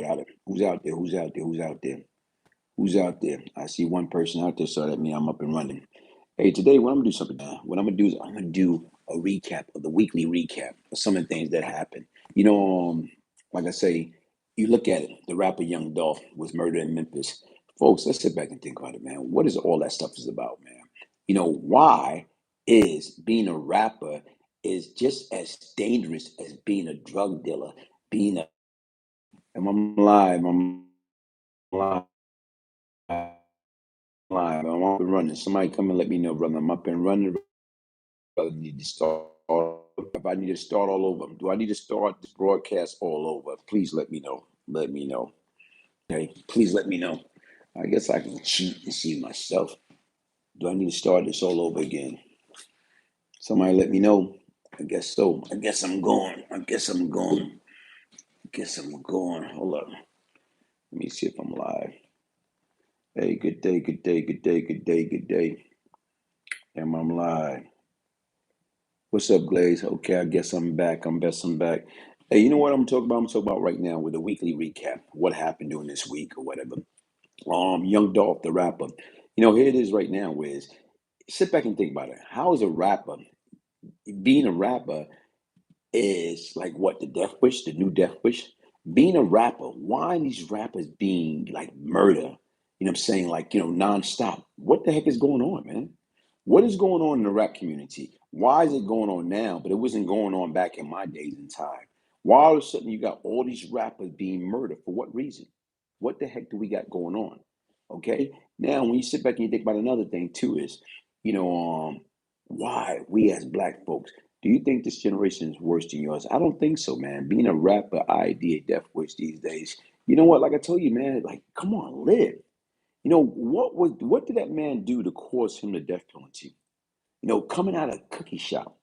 got it. Who's out there? Who's out there? Who's out there? Who's out there? I see one person out there, so that means I'm up and running. Hey, today what I'm gonna do something. What I'm gonna do is I'm gonna do a recap of the weekly recap of some of the things that happened. You know, like I say, you look at it. The rapper Young Dolph was murdered in Memphis. Folks, let's sit back and think about it, man. What is all that stuff is about, man? Why is being a rapper is just as dangerous as being a drug dealer, being a I'm live, I'm live, live, I'm up and running. Somebody come and let me know, brother. I'm up and running. Brother, need to start. If I need to start all over, do I need to start this broadcast all over? Please let me know. Let me know. Okay, please let me know. I guess I can cheat and see myself. Do I need to start this all over again? Somebody let me know. I guess so. I guess I'm going. I guess I'm going. I guess I'm going. Hold up. Let me see if I'm live. Hey, good day, good day, good day, good day, good day. Am I live? What's up, Glaze? Okay, I guess I'm back. I'm back. Hey, you know what I'm talking about? I'm talking about right now with a weekly recap. What happened during this week or whatever. Young Dolph, the rapper. Here it is right now, Wiz. Sit back and think about it. How is a rapper, being a rapper is like what, the death wish, the new death wish? Being a rapper, why are these rappers being like murder? What I'm saying? Like, nonstop. What the heck is going on, man? What is going on in the rap community? Why is it going on now, but it wasn't going on back in my days and time? Why all of a sudden you got all these rappers being murdered? For what reason? What the heck do we got going on? Okay. Now, when you sit back and you think about another thing too, is, you know, why we as black folks, do you think this generation is worse than yours? I don't think so, man. Being a rapper, ID, death wish these days. You know what? Like I told you, man, like, come on, live. What did that man do to cause him the death penalty? Coming out of cookie shop.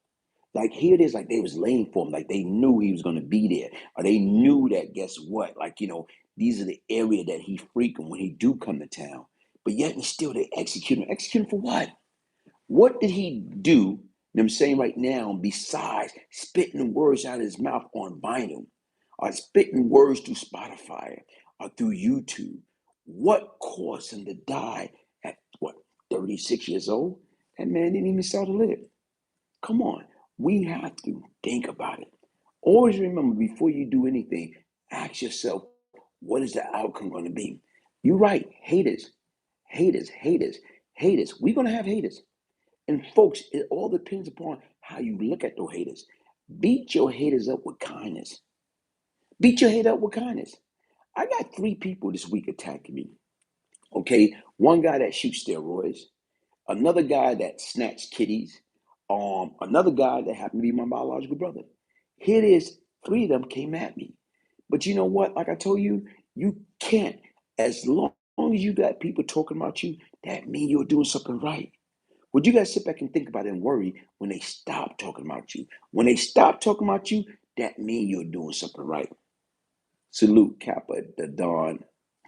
Like here it is, like they was laying for him, like they knew he was gonna be there. Or they knew that guess what? Like, these are the area that he frequent when he do come to town. But yet and still they execute him. Execute him for what? What did he do? I'm saying right now, besides spitting words out of his mouth on vinyl, or spitting words through Spotify or through YouTube, what caused him to die at what, 36 years old? That man didn't even start to live. Come on, we have to think about it. Always remember, before you do anything, ask yourself, what is the outcome going to be? You're right, haters, haters, haters, haters. We're going to have haters. And folks, it all depends upon how you look at those haters. Beat your haters up with kindness. Beat your hater up with kindness. I got 3 people this week attacking me. Okay, one guy that shoots steroids, another guy that snatched kitties, another guy that happened to be my biological brother. Here it is, 3 of them came at me. But you know what? Like I told you, you can't. As long as you got people talking about you, that means you're doing something right. Would you guys sit back and think about it and worry when they stop talking about you? When they stop talking about you, that means you're doing something right. Salute, Kappa, the Don,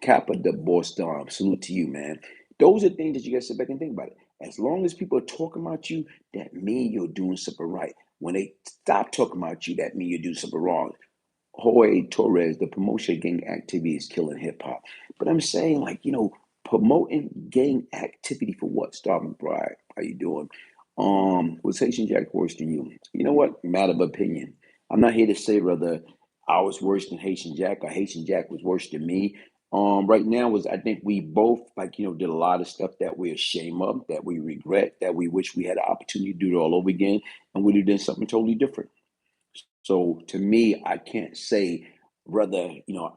Kappa, the boss Don. Salute to you, man. Those are things that you guys sit back and think about it. As long as people are talking about you, that means you're doing something right. When they stop talking about you, that means you're doing something wrong. Jorge Torres, the promotion gang activity is killing hip hop. But I'm saying, like, promoting gang activity for what? Starving Pride. How you doing? Was Haitian Jack worse than you? You know what? Matter of opinion. I'm not here to say whether I was worse than Haitian Jack or Haitian Jack was worse than me. Right now was I think we both did a lot of stuff that we're ashamed of, that we regret, that we wish we had the opportunity to do it all over again, and we did something totally different. So to me, I can't say whether,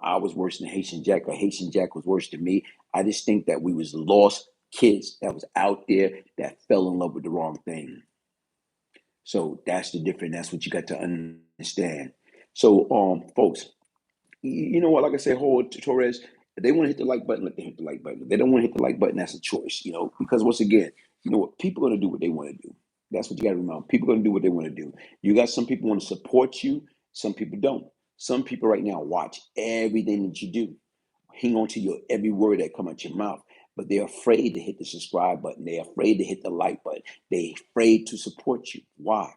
I was worse than Haitian Jack or Haitian Jack was worse than me. I just think that we was lost kids that was out there that fell in love with the wrong thing. So that's the difference. That's what you got to understand. So, folks, you know what? Like I said, hold Torres. If they want to hit the like button, let them hit the like button. If they don't want to hit the like button, that's a choice. Because once again, you know what? People are gonna do what they want to do. That's what you got to remember. People are gonna do what they want to do. You got some people want to support you. Some people don't. Some people right now watch everything that you do, hang on to your every word that come out your mouth. But they're afraid to hit the subscribe button. They're afraid to hit the like button. They're afraid to support you. Why?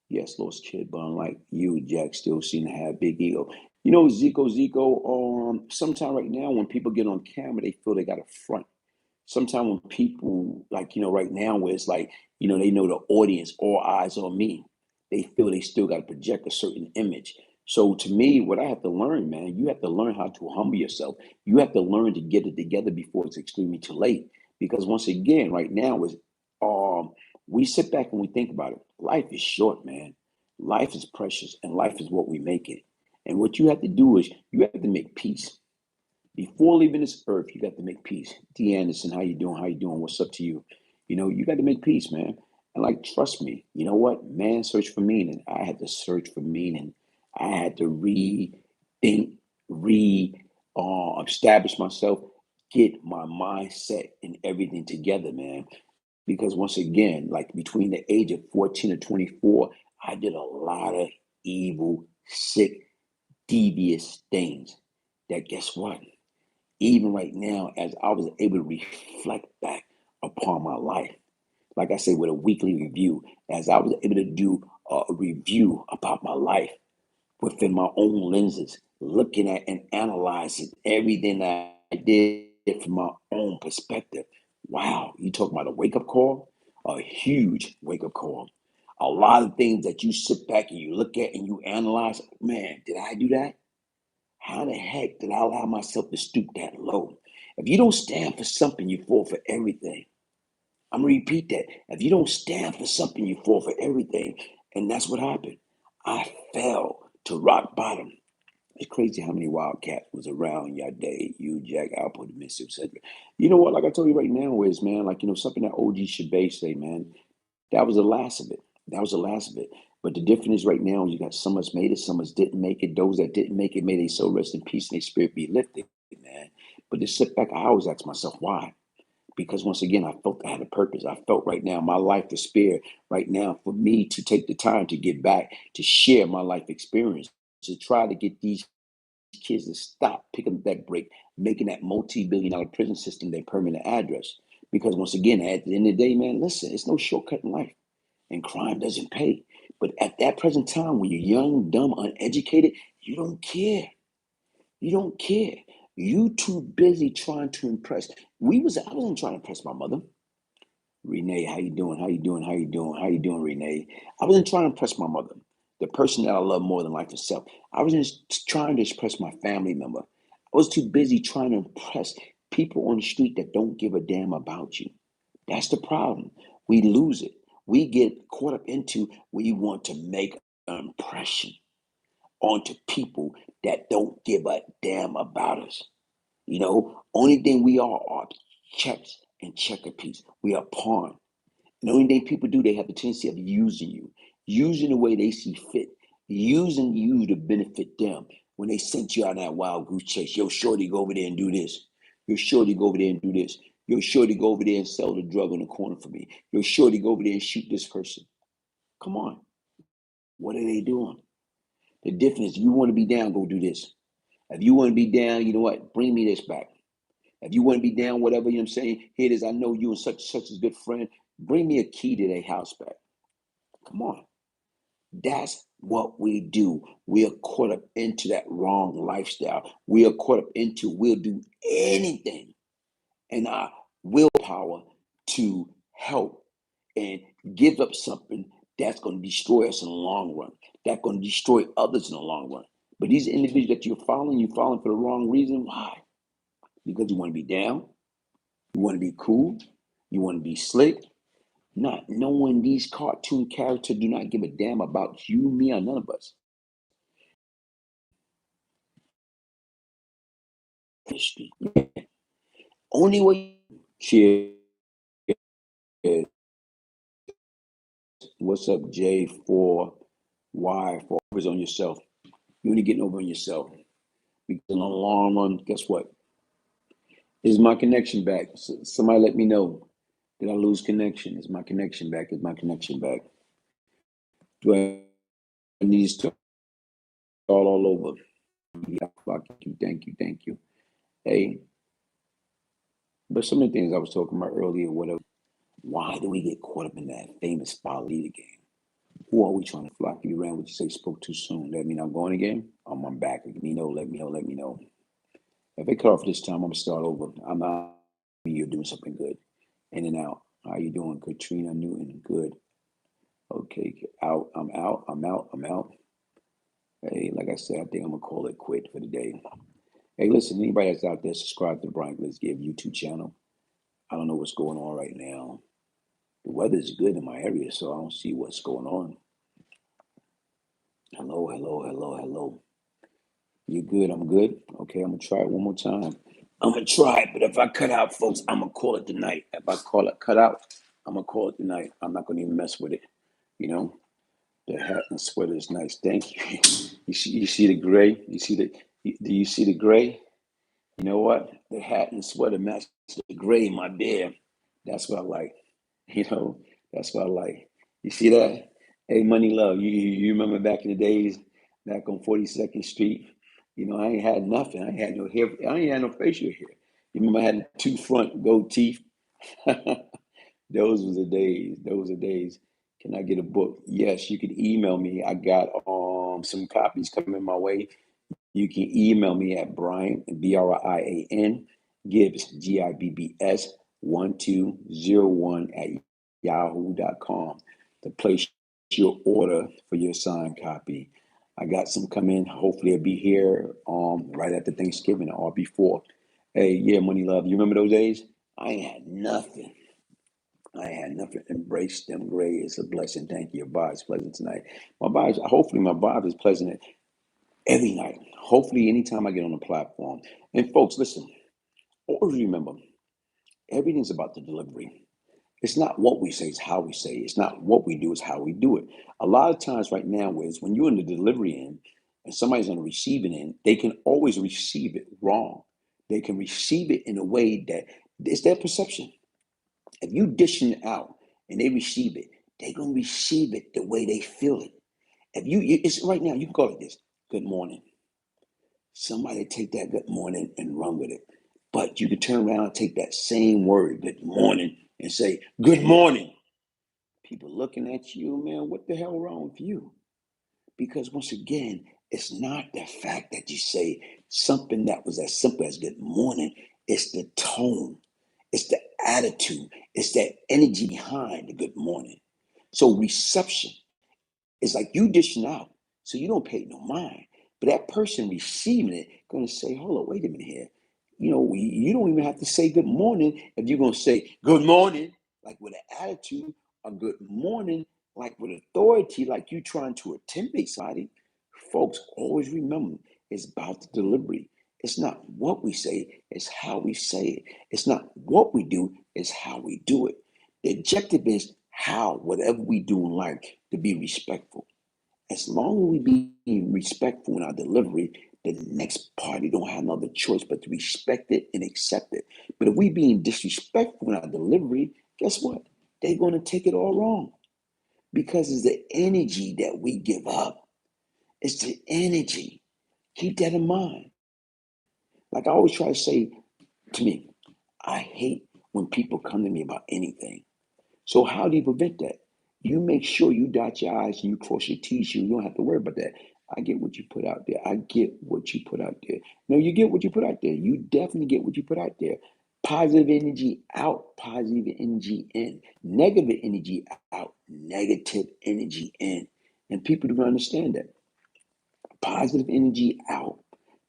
Yes, lost kid, but unlike you, Jack still seem to have big ego. Zico, sometime right now when people get on camera, they feel they got a front. Sometimes when people like, right now where it's like, they know the audience, all eyes on me, they feel they still got to project a certain image. So to me, what I have to learn, man, you have to learn how to humble yourself. You have to learn to get it together before it's extremely too late. Because once again, right now is we sit back and we think about it. Life is short, man. Life is precious, and life is what we make it. And what you have to do is you have to make peace. Before leaving this earth, you got to make peace. D. Anderson, how you doing? How you doing? What's up to you? You got to make peace, man. And like, trust me, you know what? Man search for meaning. I had to search for meaning. I had to rethink, establish myself, get my mindset and everything together, man. Because once again, like between the age of 14 to 24, I did a lot of evil, sick, devious things. That guess what? Even right now, as I was able to reflect back upon my life, like I said, with a weekly review, as I was able to do a review about my life within my own lenses, looking at and analyzing everything that I did from my own perspective. Wow, you talking about a wake up call? A huge wake up call. A lot of things that you sit back and you look at and you analyze, man, did I do that? How the heck did I allow myself to stoop that low? If you don't stand for something, you fall for everything. I'm gonna repeat that. If you don't stand for something, you fall for everything. And that's what happened. I fell to rock bottom. It's crazy how many Wildcats was around your day, you, Jack, Alpo, Mississippi, etc. You know what? Like I told you right now is, man, like, something that OG Shabazz say, man, that was the last of it. That was the last of it. But the difference is right now, you got some of us made it, some of us didn't make it. Those that didn't make it, may they so rest in peace and their spirit be lifted, man. But to sit back, I always ask myself, why? Because once again, I felt I had a purpose. I felt right now my life is spared right now for me to take the time to get back, to share my life experience, to try to get these kids to stop picking up that break, making that multi-billion-dollar prison system their permanent address. Because once again, at the end of the day, man, listen, it's no shortcut in life, and crime doesn't pay. But at that present time, when you're young, dumb, uneducated, you don't care. You don't care. You too busy trying to impress. I wasn't trying to impress my mother. Renee, how you doing? How you doing? How you doing? How you doing, Renee? I wasn't trying to impress my mother, the person that I love more than life itself. I was just trying to impress my family member. I was too busy trying to impress people on the street that don't give a damn about you. That's the problem. We lose it. We get caught up into we want to make an impression onto people that don't give a damn about us. Only thing we are checks and checker piece. We are pawn. And the only thing people do, they have the tendency of using the way they see fit, using you to benefit them. When they sent you on that wild goose chase, yo, shorty, go over there and do this. Yo, shorty, go over there and do this. Yo, shorty, go over there and sell the drug on the corner for me. Yo, shorty, go over there and shoot this person. Come on. What are they doing? The difference, if you want to be down, go do this. If you want to be down, you know what? Bring me this back. If you want to be down, whatever, you know what I'm saying? Here it is. I know you and such is a good friend. Bring me a key to their house back. Come on. That's what we do. We are caught up into that wrong lifestyle. We are caught up into we'll do anything in our willpower to help and give up something that's going to destroy us in the long run. That's going to destroy others in the long run. But these individuals that you're following for the wrong reason. Why? Because you want to be down, you want to be cool, you want to be slick, not knowing these cartoon characters do not give a damn about you, me, or none of us. History. Only way. Cheers. What's up, J4Y? For always on yourself. You only getting over on yourself. Because in the long run, guess what? Is my connection back? Somebody let me know. Did I lose connection? Is my connection back? Is my connection back? Do I need to start all over? Thank you. Hey, but some of the things I was talking about earlier, whatever. Why do we get caught up in that famous follow leader game? Who are we trying to flock? You ran what you say, spoke too soon. That mean I'm going again? I'm back. Let me know, let me know, let me know. If they cut off this time, I'm gonna start over. I'm not. You're doing something good. In and out. How you doing, Katrina Newton? Good. Okay. Out. I'm out. I'm out. I'm out. Hey, like I said, I think I'm gonna call it quit for the day. Hey, listen, anybody that's out there, subscribe to the Brian Glaze Gibbs YouTube channel. I don't know what's going on right now. The weather's good in my area, so I don't see what's going on. Hello, hello, hello, hello. You good? I'm good. Okay, I'm gonna try it one more time. I'm gonna try it, but if I cut out, folks, I'm gonna call it tonight. If I call it cut out, I'm gonna call it tonight. I'm not gonna even mess with it. You know, the hat and sweater is nice. Thank you. You see the gray? Do you see the gray? You know what? The hat and sweater match the gray in my beard. That's what I like. You know, that's what I like. You see that? Hey, Money Love, you remember back in the days, back on 42nd Street? You know, I ain't had nothing. I ain't had no hair. I ain't had no facial hair. You remember I had two front gold teeth? Those was the days. Those are days. Can I get a book? Yes, you can email me. I got some copies coming my way. You can email me at Brian, Brian, Gibbs, Gibbs, 1201 at yahoo.com to place your order for your signed copy. I got some coming. Hopefully, it'll be here right after Thanksgiving or before. Hey, yeah, Money Love. You remember those days? I ain't had nothing. I had nothing. Embrace them gray. It's a blessing. Thank you. Your vibe's pleasant tonight. Hopefully my vibe is pleasant every night. Hopefully, anytime I get on the platform. And folks, listen, always remember, everything's about the delivery. It's not what we say, it's how we say it. It's not what we do, it's how we do it. A lot of times right now is when you're in the delivery end and somebody's on the receiving end, they can always receive it wrong. They can receive it in a way that it's their perception. If you dishing it out and they receive it, they're gonna receive it the way they feel it. If it's right now, you can call it this. Good morning. Somebody take that good morning and run with it. But you can turn around and take that same word, good morning, and say, good morning. People looking at you, man, what the hell wrong with you? Because once again, it's not the fact that you say something that was as simple as good morning. It's the tone. It's the attitude. It's that energy behind the good morning. So reception is like you dishing out, so you don't pay no mind. But that person receiving it going to say, hold on, wait a minute here. You know, you don't even have to say good morning if you're going to say good morning, like with an attitude, or good morning, like with authority, like you trying to intimidate somebody. Folks, always remember, it's about the delivery. It's not what we say, it's how we say it. It's not what we do, it's how we do it. The objective is how, whatever we do in life, to be respectful. As long as we be respectful in our delivery, the next party don't have another choice but to respect it and accept it. But if we being disrespectful in our delivery, guess what? They're going to take it all wrong because it's the energy that we give up. It's the energy. Keep that in mind. Like I always try to say to me, I hate when people come to me about anything. So how do you prevent that? You make sure you dot your I's and you cross your T's. So you don't have to worry about that. I get what you put out there. I get what you put out there. No, you get what you put out there. You definitely get what you put out there. Positive energy out, positive energy in. Negative energy out, negative energy in. And people don't understand that. Positive energy out,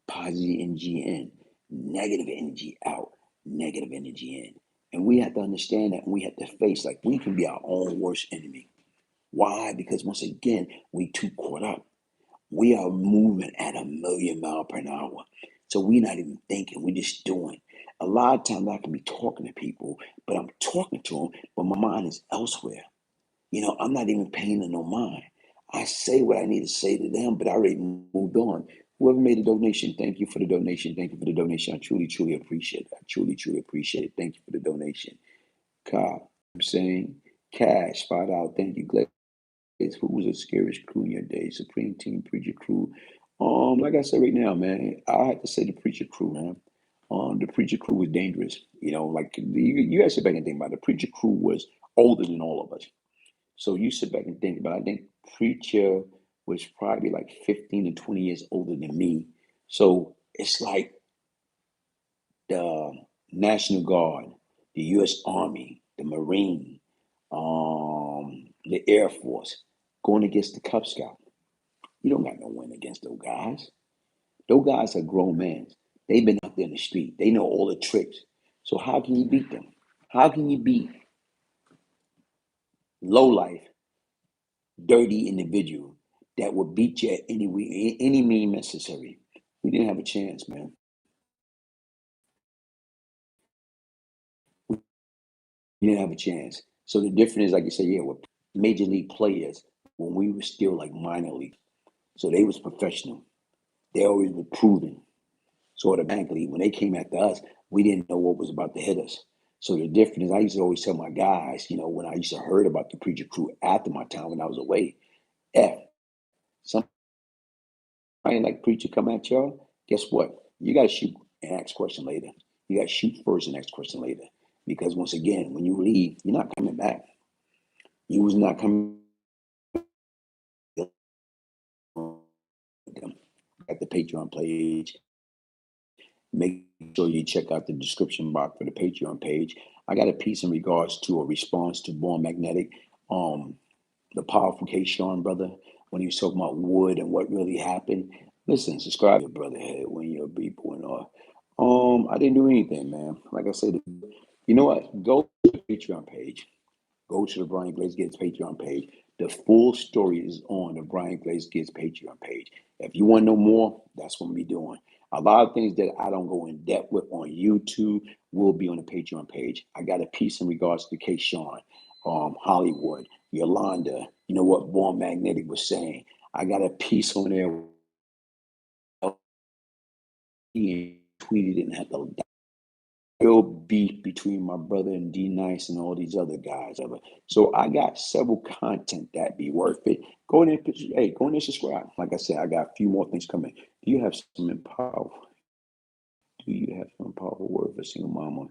positive energy in. Negative energy out, negative energy in. And we have to understand that and we have to face like we can be our own worst enemy. Why? Because once again, we too caught up. We are moving at 1,000,000 miles per hour. So we're not even thinking, we're just doing. A lot of times I can be talking to people, but I'm talking to them, but my mind is elsewhere. You know, I'm not even paying them no mind. I say what I need to say to them, but I already moved on. Whoever made a donation, thank you for the donation. Thank you for the donation. I truly, truly appreciate it. I truly, truly appreciate it. Thank you for the donation. God, I'm saying cash, $5. Thank you, Glaze. Who was the scariest crew in your day? Supreme Team, Preacher Crew. Like I said right now, man, I have to say the Preacher Crew, man. The Preacher Crew was dangerous. You know, like you guys sit back and think about it. The Preacher Crew was older than all of us. So you sit back and think about it. I think Preacher was probably like 15 to 20 years older than me. So it's like the National Guard, the U.S. Army, the Marine, the Air Force going against the Cub Scout. You don't got no win against those guys. Those guys are grown men. They've been out there in the street. They know all the tricks. So how can you beat them? How can you beat low life, dirty individual that will beat you at any mean necessary? We didn't have a chance, man. We didn't have a chance. So the difference is, like you said, yeah, with major league players when we were still like minor league. So they was professional. They always were proven. So automatically, when they came after us, we didn't know what was about to hit us. So the difference is, I used to always tell my guys, when I used to heard about the preacher crew after my time when I was away, F, somebody like preacher come at y'all, guess what? You got to shoot and ask question later. You got to shoot first and ask question later. Because once again, when you leave, you're not coming back. You was not coming at the Patreon page. Make sure you check out the description box for the Patreon page. I got a piece in regards to a response to Born Magnetic, the powerful K. Sean brother, when he was talking about wood and what really happened. Listen, subscribe to your brotherhead when you're people and all. I didn't do anything, man. Like I said, you know what? Go to the Patreon page. Go to the Brian Glaze Gibbs Patreon page. The full story is on the Brian Glaze Gibbs Patreon page. If you want to know more, that's what we're doing. A lot of things that I don't go in depth with on YouTube will be on the Patreon page. I got a piece in regards to K. Sean, Hollywood, Yolanda. You know what Born Magnetic was saying. I got a piece on there. He tweeted it and had the real beef between my brother and D Nice and all these other guys. So I got several content that be worth it. Go in there, go in there, subscribe. Like I said, I got a few more things coming. Do you have some powerful? Do you have some powerful word for single mama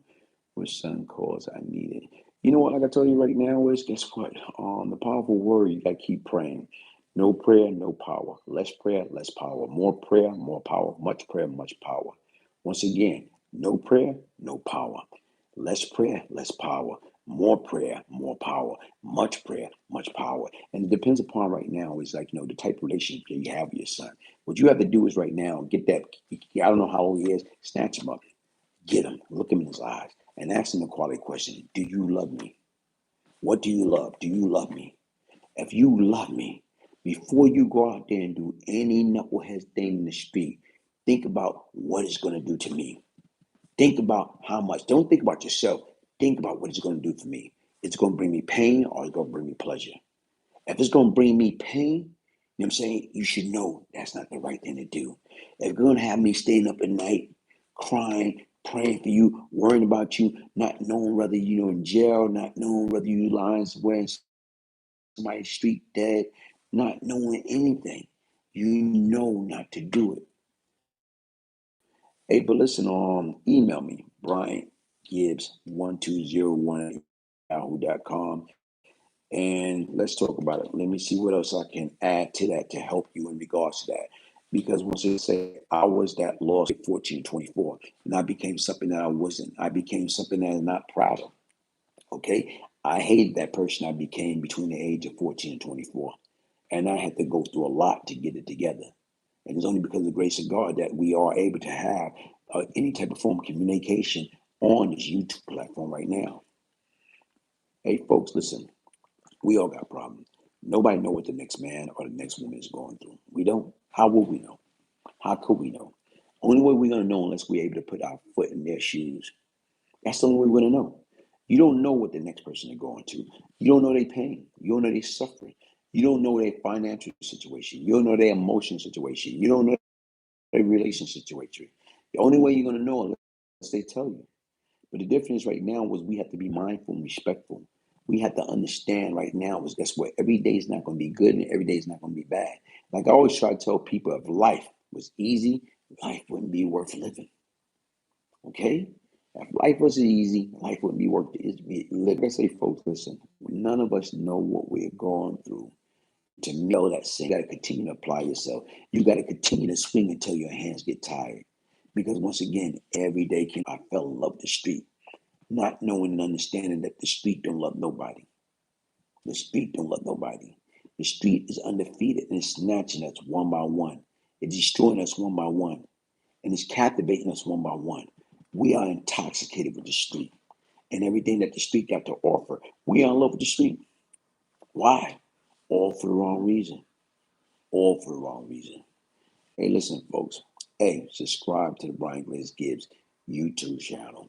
with son calls I need it? You know what? Like I tell you right now is, guess what? The powerful word, you got to keep praying. No prayer, no power. Less prayer, less power. More prayer, more power. Much prayer, much power. Once again, no prayer, no power. Less prayer, less power. More prayer, more power. Much prayer, much power. And it depends upon right now is like, the type of relationship you have with your son. What you have to do is right now, get that, I don't know how old he is, snatch him up. Get him, look him in his eyes, and ask him the quality question. Do you love me? What do you love? Do you love me? If you love me, before you go out there and do any knucklehead thing in the street, think about what it's going to do to me. Think about how much. Don't think about yourself. Think about what it's going to do for me. It's going to bring me pain or it's going to bring me pleasure. If it's going to bring me pain, you know what I'm saying? You should know that's not the right thing to do. If you're going to have me staying up at night, crying, praying for you, worrying about you, not knowing whether you're in jail, not knowing whether you lying somewhere in somebody's street dead, not knowing anything, you know not to do it. Hey, but listen, email me, Brian Gibbs 1201 yahoo.com. And let's talk about it. Let me see what else I can add to that to help you in regards to that. Because once I say I was that lost at 14, 24, and I became something that I wasn't. I became something that I'm not proud of. Okay? I hated that person I became between the age of 14 and 24. And I had to go through a lot to get it together. And it's only because of the grace of God that we are able to have any type of form of communication on this YouTube platform right now. Hey, folks, listen. We all got problems. Nobody know what the next man or the next woman is going through. We don't. How will we know? How could we know? Only way we're going to know unless we're able to put our foot in their shoes. That's the only way we're going to know. You don't know what the next person is going to. You don't know their pain. You don't know their suffering. You don't know their financial situation. You don't know their emotional situation. You don't know their relationship situation. The only way you're going to know unless they tell you. But the difference right now was we have to be mindful and respectful. We have to understand right now is guess what? Every day is not going to be good and every day is not going to be bad. Like I always try to tell people, if life was easy, life wouldn't be worth living. Okay? If life was easy, life wouldn't be worth it. Like I say, folks, listen, none of us know what we're going through. To know that saying, you got to continue to apply yourself. You got to continue to swing until your hands get tired. Because once again, every day I fell in love with the street, not knowing and understanding that the street don't love nobody. The street don't love nobody. The street is undefeated and it's snatching us one by one. It's destroying us one by one. And it's captivating us one by one. We are intoxicated with the street and everything that the street got to offer. We are in love with the street. Why? All for the wrong reason. All for the wrong reason. Hey, listen, folks. Hey, subscribe to the Brian Glaze Gibbs YouTube channel.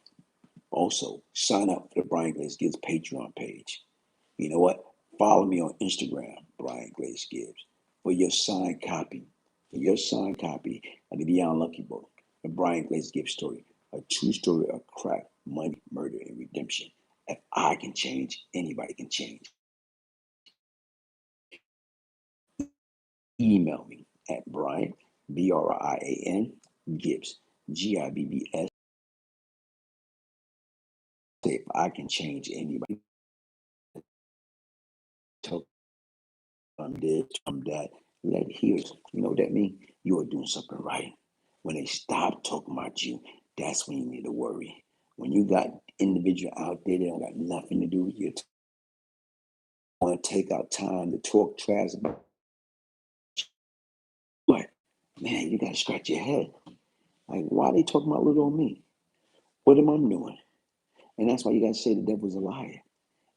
Also, sign up for the Brian Glaze Gibbs Patreon page. You know what? Follow me on Instagram, Brian Glaze Gibbs, for your signed copy. For your signed copy of the Beyond Lucky book, the Brian Glaze Gibbs story, a true story of crack, money, murder, and redemption. If I can change, anybody can change. Email me at Brian, Brian, Gibbs, Gibbs. Say if I can change anybody, tell I'm this, I'm that. Let hear it. You know what that means? You are doing something right. When they stop talking about you, that's when you need to worry. When you got individual out there that don't got nothing to do with you, want to take out time to talk trash about what? Man, you got to scratch your head. Like, why are they talking about little old me? What am I doing? And that's why you got to say the devil's a liar.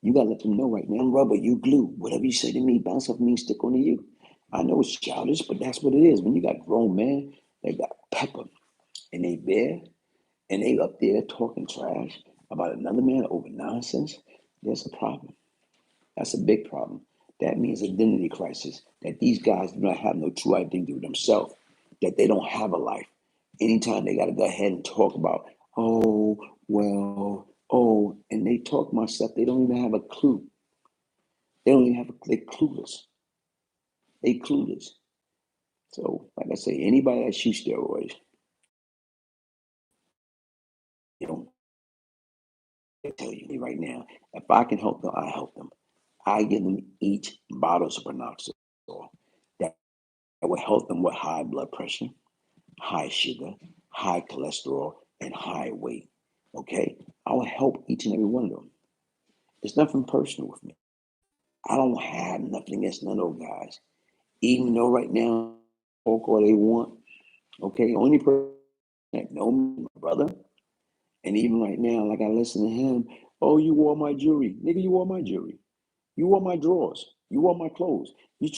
You got to let them know right now, I'm rubber, you glue. Whatever you say to me, bounce off me, stick onto you. I know it's childish, but that's what it is. When you got grown men, they got pepper, and they there, and they up there talking trash about another man over nonsense, there's a problem. That's a big problem. That means identity crisis, that these guys do not have no true identity with themselves, that they don't have a life. Anytime they got to go ahead and talk about, oh, well, oh, and they talk about stuff, they don't even have a clue. They don't even have they're clueless. They clueless. So, like I say, anybody that shoots steroids, they don't tell you right now. If I can help them, I help them. I give them each bottles of Panoxazole that will help them with high blood pressure, high sugar, high cholesterol, and high weight. Okay? I will help each and every one of them. It's nothing personal with me. I don't have nothing against none of those guys. Even though right now, talk all they want. Okay? Only person that know me, my brother. And even right now, like I listen to him, oh, you wore my jewelry. Nigga, you wore my jewelry. You wore my drawers. You wore my clothes. You